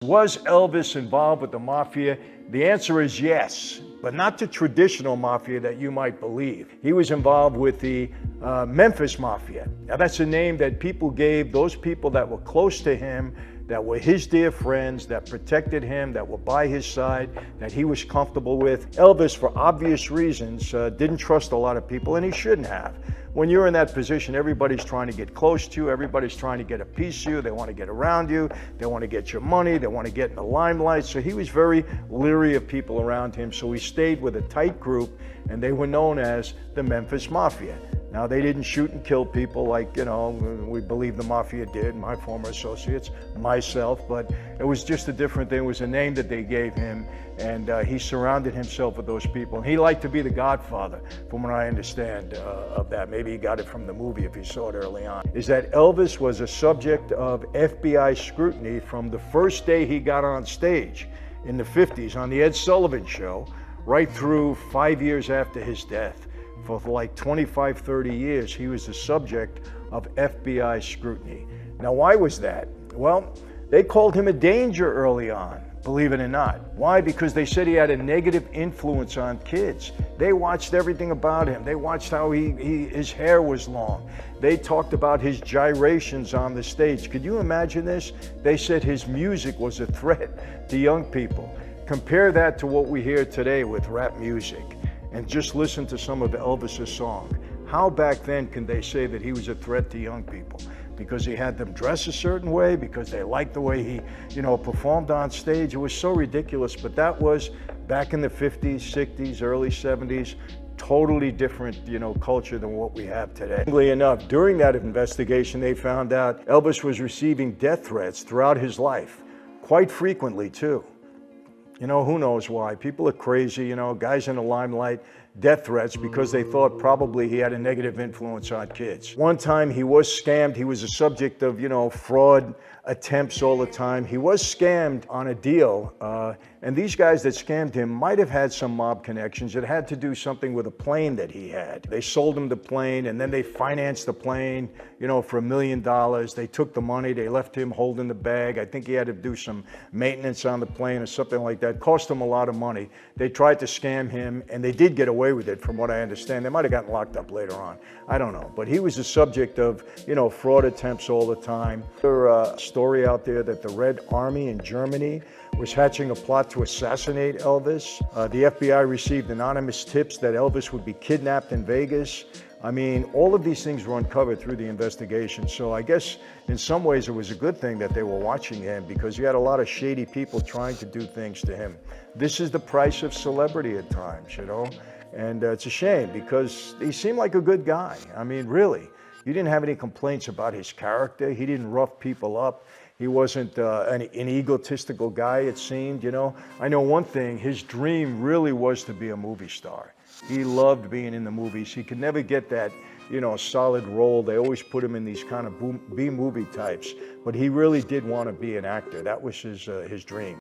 Was Elvis involved with the mafia? The answer is yes, but not the traditional mafia that you might believe. He was involved with the Memphis Mafia. Now that's a name that people gave those people that were close to him, that were his dear friends, that protected him, that were by his side, that he was comfortable with. Elvis, for obvious reasons, didn't trust a lot of people, and he shouldn't have. When you're in that position, everybody's trying to get close to you, everybody's trying to get a piece of you, they want to get around you, they want to get your money, they want to get in the limelight. So he was very leery of people around him, so he stayed with a tight group, and they were known as the Memphis Mafia. Now, they didn't shoot and kill people like, we believe the Mafia did, my former associates, myself, but it was just a different thing. It was a name that they gave him, and he surrounded himself with those people. And he liked to be the godfather, from what I understand of that. Maybe he got it from the movie if he saw it early on. Is that Elvis was a subject of FBI scrutiny from the first day he got on stage in the 50s on the Ed Sullivan Show, right through 5 years after his death. For like 25, 30 years, he was the subject of FBI scrutiny. Now, why was that? Well, they called him a danger early on, believe it or not. Why? Because they said he had a negative influence on kids. They watched everything about him. They watched how his hair was long. They talked about his gyrations on the stage. Could you imagine this? They said his music was a threat to young people. Compare that to what we hear today with rap music. And just listen to some of Elvis's songs. How back then can they say that he was a threat to young people? Because he had them dress a certain way, because they liked the way he, performed on stage. It was so ridiculous, but that was back in the 50s, 60s, early 70s, totally different, culture than what we have today. Interestingly enough, during that investigation, they found out Elvis was receiving death threats throughout his life, quite frequently too. Who knows why? People are crazy, guys in the limelight, death threats because they thought probably he had a negative influence on kids. One time he was scammed. He was a subject of, fraud attempts all the time. He was scammed on a deal, and these guys that scammed him might have had some mob connections. It had to do something with a plane that he had. They sold him the plane, and then they financed the plane, for $1 million. They took the money. They left him holding the bag. I think he had to do some maintenance on the plane or something like that. Cost him a lot of money. They tried to scam him, and they did get away with it, from what I understand. They might have gotten locked up later on. I don't know. But he was the subject of, fraud attempts all the time. There's a story out there that the Red Army in Germany was hatching a plot to assassinate Elvis. The FBI received anonymous tips that Elvis would be kidnapped in Vegas. I mean, all of these things were uncovered through the investigation. So I guess in some ways it was a good thing that they were watching him, because you had a lot of shady people trying to do things to him. This is the price of celebrity at times, and it's a shame because he seemed like a good guy. I mean, really. You didn't have any complaints about his character. He didn't rough people up. He wasn't an egotistical guy, it seemed, I know one thing, his dream really was to be a movie star. He loved being in the movies. He could never get that, solid role. They always put him in these kind of B-movie types. But he really did want to be an actor. That was his dream.